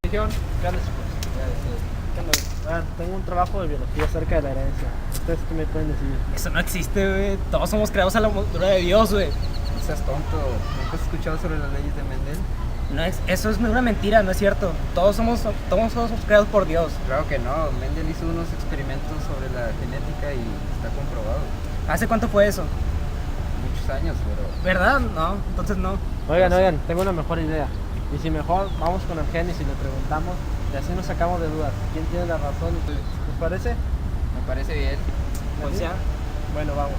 Religión, ¿qué andas, chicos? ¿Qué andas? Tengo un trabajo de biología acerca de la herencia. ¿Ustedes qué me pueden decir? Eso no existe, güey. Todos somos creados a la montura de Dios, güey. No seas tonto. ¿Nunca has escuchado sobre las leyes de Mendel? Eso es una mentira, no es cierto. Todos somos creados por Dios. Claro que no. Mendel hizo unos experimentos sobre la genética y está comprobado. ¿Hace cuánto fue eso? Muchos años, pero... ¿Verdad? No, entonces no. Oigan, tengo una mejor idea. Y si mejor vamos con Argenis y le preguntamos, y así nos sacamos de dudas. ¿Quién tiene la razón? ¿Les parece? Me parece bien. Pues ya. Bueno, vamos.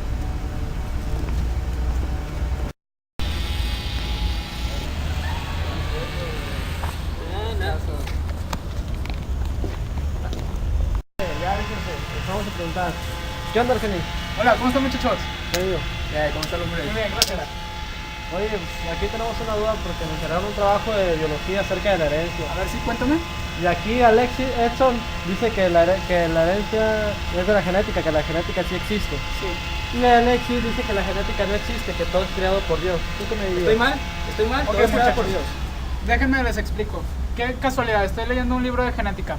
Ya, déjense, les vamos a preguntar. ¿Qué onda, Argenis? Hola, ¿cómo están, muchachos? Bienvenido. ¿Cómo está el hombre? Muy bien, gracias. Oye, pues, aquí tenemos una duda porque nos encargaron un trabajo de biología acerca de la herencia. A ver, sí, cuéntame. Y aquí Alexis Edson dice que la herencia es de la genética, que la genética sí existe. Sí. Y Alexis dice que la genética no existe, que todo es creado por Dios. ¿Tú qué me dirías? ¿Estoy mal? Ok, Todo es creado por muchachos. Dios. Déjenme les explico. Qué casualidad, estoy leyendo un libro de genética.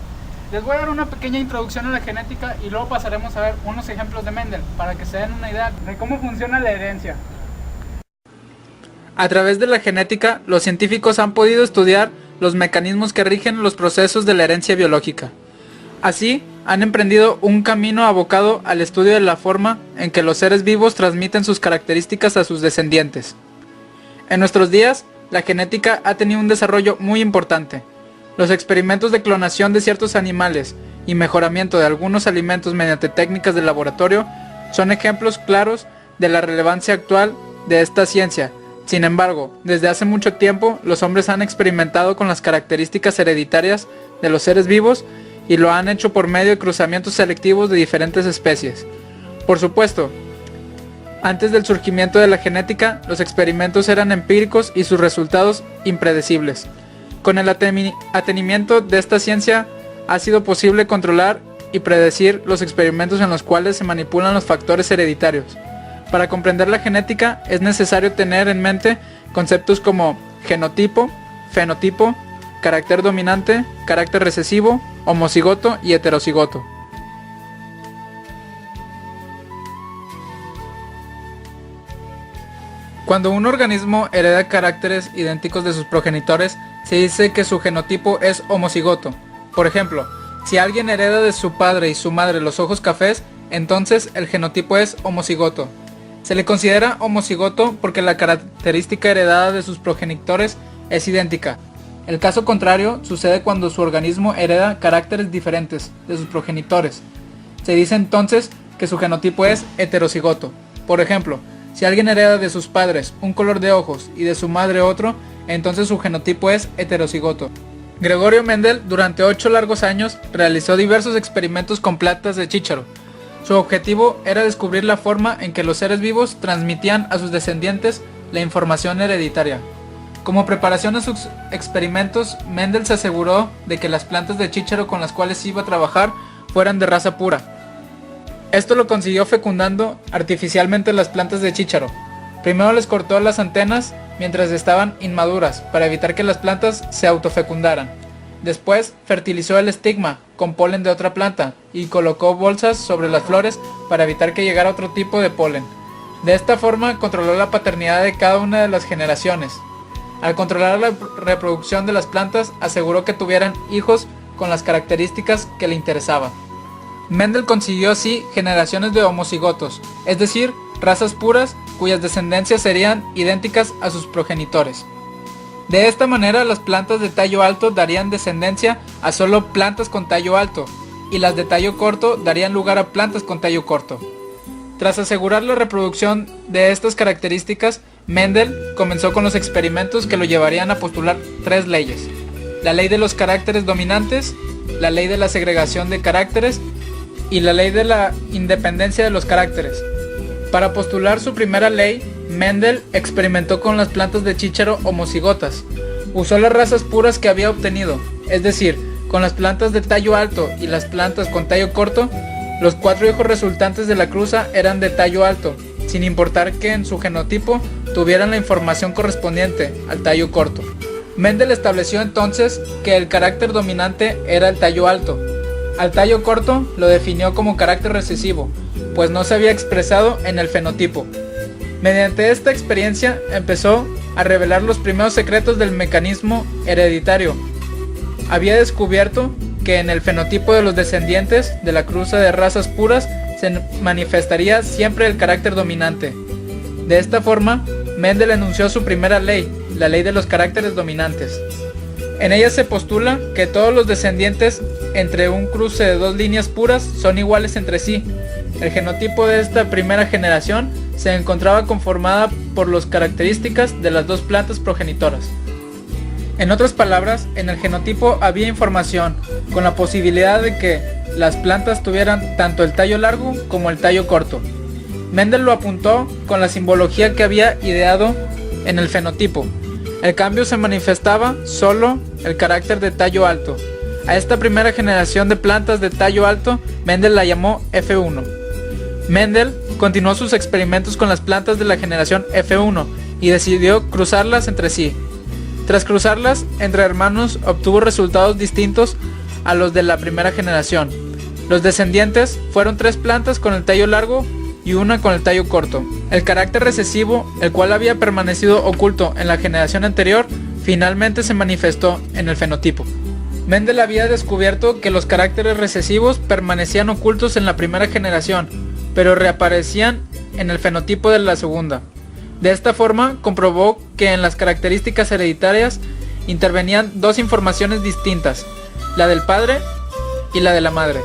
Les voy a dar una pequeña introducción a la genética y luego pasaremos a ver unos ejemplos de Mendel para que se den una idea de cómo funciona la herencia. A través de la genética, los científicos han podido estudiar los mecanismos que rigen los procesos de la herencia biológica. Así, han emprendido un camino abocado al estudio de la forma en que los seres vivos transmiten sus características a sus descendientes. En nuestros días, la genética ha tenido un desarrollo muy importante. Los experimentos de clonación de ciertos animales y mejoramiento de algunos alimentos mediante técnicas de laboratorio son ejemplos claros de la relevancia actual de esta ciencia. Sin embargo, desde hace mucho tiempo, los hombres han experimentado con las características hereditarias de los seres vivos y lo han hecho por medio de cruzamientos selectivos de diferentes especies. Por supuesto, antes del surgimiento de la genética, los experimentos eran empíricos y sus resultados impredecibles. Con el atenimiento de esta ciencia, ha sido posible controlar y predecir los experimentos en los cuales se manipulan los factores hereditarios. Para comprender la genética es necesario tener en mente conceptos como genotipo, fenotipo, carácter dominante, carácter recesivo, homocigoto y heterocigoto. Cuando un organismo hereda caracteres idénticos de sus progenitores, se dice que su genotipo es homocigoto. Por ejemplo, si alguien hereda de su padre y su madre los ojos cafés, entonces el genotipo es homocigoto. Se le considera homocigoto porque la característica heredada de sus progenitores es idéntica. El caso contrario sucede cuando su organismo hereda caracteres diferentes de sus progenitores. Se dice entonces que su genotipo es heterocigoto. Por ejemplo, si alguien hereda de sus padres un color de ojos y de su madre otro, entonces su genotipo es heterocigoto. Gregorio Mendel durante 8 largos años realizó diversos experimentos con plantas de chícharo. Su objetivo era descubrir la forma en que los seres vivos transmitían a sus descendientes la información hereditaria. Como preparación a sus experimentos, Mendel se aseguró de que las plantas de chícharo con las cuales iba a trabajar fueran de raza pura. Esto lo consiguió fecundando artificialmente las plantas de chícharo. Primero les cortó las antenas mientras estaban inmaduras para evitar que las plantas se autofecundaran. Después fertilizó el estigma con polen de otra planta y colocó bolsas sobre las flores para evitar que llegara otro tipo de polen. De esta forma controló la paternidad de cada una de las generaciones. Al controlar la reproducción de las plantas, aseguró que tuvieran hijos con las características que le interesaban. Mendel consiguió así generaciones de homocigotos, es decir, razas puras cuyas descendencias serían idénticas a sus progenitores. De esta manera, las plantas de tallo alto darían descendencia a solo plantas con tallo alto, y las de tallo corto darían lugar a plantas con tallo corto. Tras asegurar la reproducción de estas características, Mendel comenzó con los experimentos que lo llevarían a postular 3 leyes: la ley de los caracteres dominantes, la ley de la segregación de caracteres y la ley de la independencia de los caracteres. Para postular su primera ley, Mendel experimentó con las plantas de chícharo homocigotas. Usó las razas puras que había obtenido, es decir, con las plantas de tallo alto y las plantas con tallo corto. Los 4 hijos resultantes de la cruza eran de tallo alto, sin importar que en su genotipo tuvieran la información correspondiente al tallo corto. Mendel estableció entonces que el carácter dominante era el tallo alto. Al tallo corto lo definió como carácter recesivo, pues no se había expresado en el fenotipo. Mediante esta experiencia empezó a revelar los primeros secretos del mecanismo hereditario. Había descubierto que en el fenotipo de los descendientes de la cruza de razas puras se manifestaría siempre el carácter dominante. De esta forma, Mendel enunció su primera ley, la ley de los caracteres dominantes. En ella se postula que todos los descendientes entre un cruce de dos líneas puras son iguales entre sí. El genotipo de esta primera generación se encontraba conformada por las características de las dos plantas progenitoras. En otras palabras, en el genotipo había información, con la posibilidad de que las plantas tuvieran tanto el tallo largo como el tallo corto. Mendel lo apuntó con la simbología que había ideado en el fenotipo. El cambio se manifestaba solo el carácter de tallo alto. A esta primera generación de plantas de tallo alto, Mendel la llamó F1. Mendel continuó sus experimentos con las plantas de la generación F1 y decidió cruzarlas entre sí. Tras cruzarlas entre hermanos, obtuvo resultados distintos a los de la primera generación. Los descendientes fueron 3 plantas con el tallo largo y una con el tallo corto. El carácter recesivo, el cual había permanecido oculto en la generación anterior, finalmente se manifestó en el fenotipo. Mendel había descubierto que los caracteres recesivos permanecían ocultos en la primera generación, pero reaparecían en el fenotipo de la segunda. De esta forma, comprobó que en las características hereditarias intervenían 2 informaciones distintas, la del padre y la de la madre.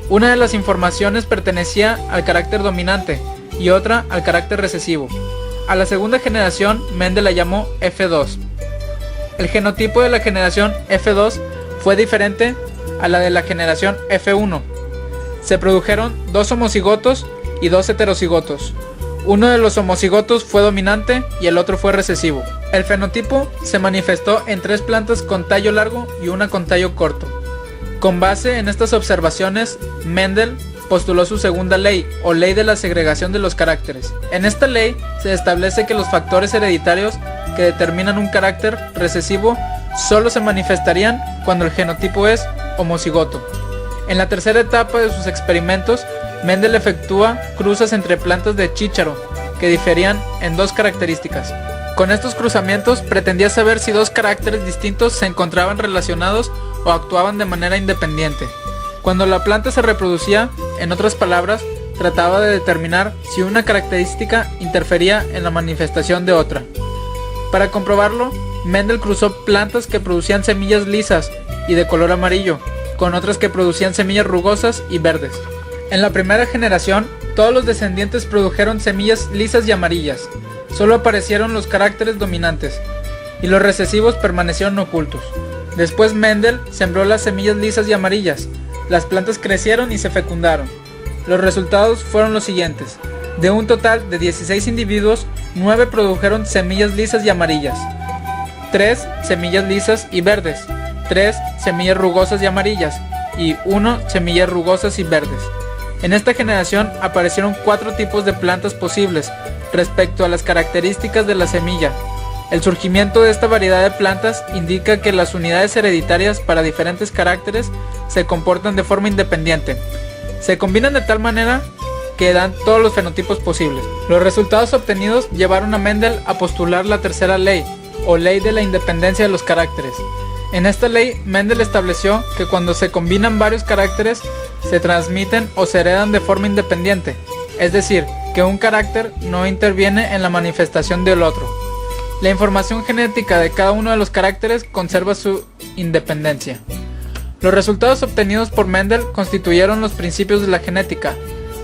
Una de las informaciones pertenecía al carácter dominante y otra al carácter recesivo. A la segunda generación, Mendel la llamó F2. El genotipo de la generación F2 fue diferente a la de la generación F1. Se produjeron 2 homocigotos y 2 heterocigotos. Uno de los homocigotos fue dominante y el otro fue recesivo. El fenotipo se manifestó en 3 plantas con tallo largo y una con tallo corto. Con base en estas observaciones, Mendel postuló su segunda ley, o ley de la segregación de los caracteres. En esta ley se establece que los factores hereditarios que determinan un carácter recesivo solo se manifestarían cuando el genotipo es homocigoto. En la tercera etapa de sus experimentos, Mendel efectúa cruzas entre plantas de chícharo que diferían en 2 características. Con estos cruzamientos pretendía saber si 2 caracteres distintos se encontraban relacionados o actuaban de manera independiente. Cuando la planta se reproducía, en otras palabras, trataba de determinar si una característica interfería en la manifestación de otra. Para comprobarlo, Mendel cruzó plantas que producían semillas lisas y de color amarillo, con otras que producían semillas rugosas y verdes. En la primera generación, todos los descendientes produjeron semillas lisas y amarillas. Solo aparecieron los caracteres dominantes, y los recesivos permanecieron ocultos. Después Mendel sembró las semillas lisas y amarillas. Las plantas crecieron y se fecundaron. Los resultados fueron los siguientes. De un total de 16 individuos, 9 produjeron semillas lisas y amarillas, 3 semillas lisas y verdes, 3 semillas rugosas y amarillas y 1 semillas rugosas y verdes. En esta generación aparecieron 4 tipos de plantas posibles respecto a las características de la semilla. El surgimiento de esta variedad de plantas indica que las unidades hereditarias para diferentes caracteres se comportan de forma independiente. Se combinan de tal manera que dan todos los fenotipos posibles. Los resultados obtenidos llevaron a Mendel a postular la tercera ley, o ley de la independencia de los caracteres. En esta ley, Mendel estableció que cuando se combinan varios caracteres, se transmiten o se heredan de forma independiente, es decir, que un carácter no interviene en la manifestación del otro. La información genética de cada uno de los caracteres conserva su independencia. Los resultados obtenidos por Mendel constituyeron los principios de la genética.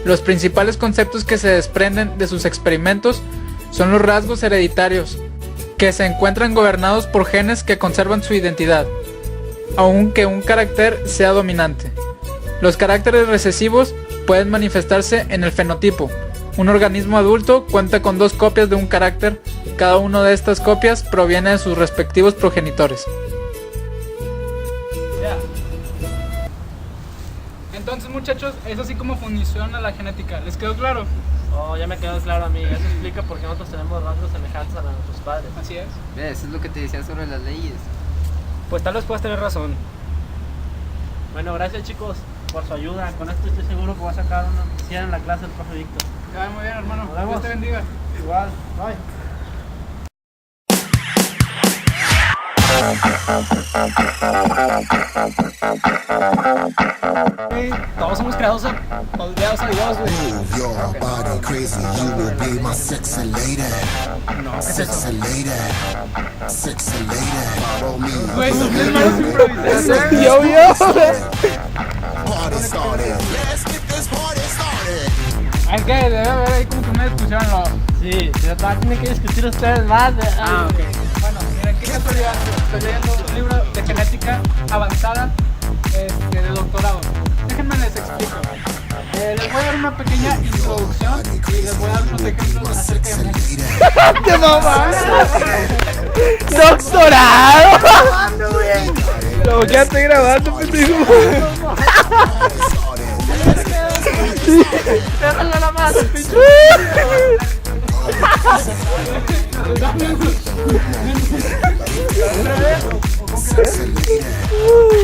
Los principales conceptos que se desprenden de sus experimentos son los rasgos hereditarios, que se encuentran gobernados por genes que conservan su identidad, aunque un carácter sea dominante. Los caracteres recesivos pueden manifestarse en el fenotipo. Un organismo adulto cuenta con 2 copias de un carácter. Cada una de estas copias proviene de sus respectivos progenitores. Entonces, muchachos, es así como funciona la genética. ¿Les quedó claro? Oh, ya me quedó claro, amiga. Eso explica por qué nosotros tenemos rasgos semejantes a los de nuestros padres. Así es. Eso es lo que te decía sobre las leyes. Pues tal vez puedas tener razón. Bueno, gracias chicos por su ayuda. Con esto estoy seguro que va a sacar una 100 en la clase del profe Víctor. Que vaya muy bien, hermano. Nos vemos. Dios te bendiga. Igual, bye. Todos somos creados moldeados a Dios, güey. Move your body crazy, you will be my sexy lady. No, ¿qué es eso? Sexy lady, sexy lady. Follow me. Güey, son mis manos improvisadas. Party started. Let's get this party started. Es que debe haber ahí como que una discusión, ¿no? Sí, tienen que discutir ustedes más. Ok. Bueno, miren, qué casualidad. Estoy leyendo un libro de genética avanzada de doctorado. Déjenme les explico. Les voy a dar una pequeña introducción y les voy a dar unos ejemplos acerca de ¡Qué mamá! ¡Doctorado! Lo que estoy grabando, pendejo. Déjala la mano, pinche.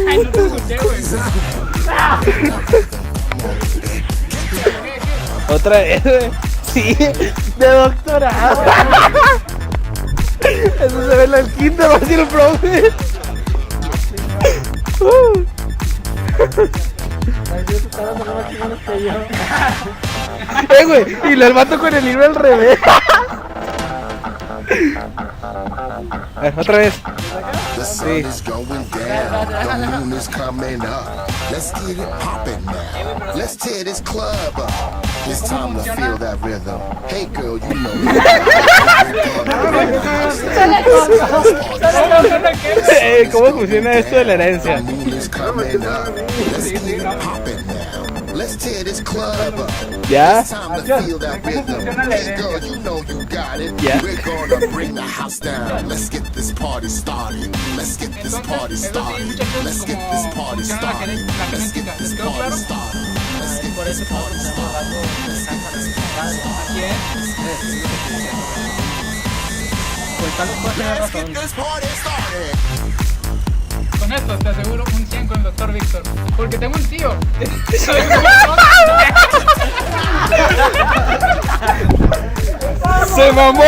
Ay, no te escuché, güey. Otra vez, güey. Sí, de doctorado. Eso se ve en el quinto, va a decir el profe. Güey, y lo mato con el libro al revés. A ver, otra vez. The sun is going down, the moon is coming up. Let's get it poppin' now. Let's tear this club up. It's time to feel that rhythm. Hey girl, you know ¿Cómo funciona esto de la herencia? the moon is coming up. Let's get it poppin' now. Let's tear this club up. ¿Ya? It's time to feel that rhythm. Hey girl, you know you got it. Yeah. We're gonna bring the house down. Let's get this party started. Let's get this party started. Let's get this party started. Let's get this party started. Let's get this party started. Pues tal vez puedas tener Let's razón. get this party started. Con esto te aseguro un 100 con el doctor Víctor. Porque tengo un tío. ¡Se mamó!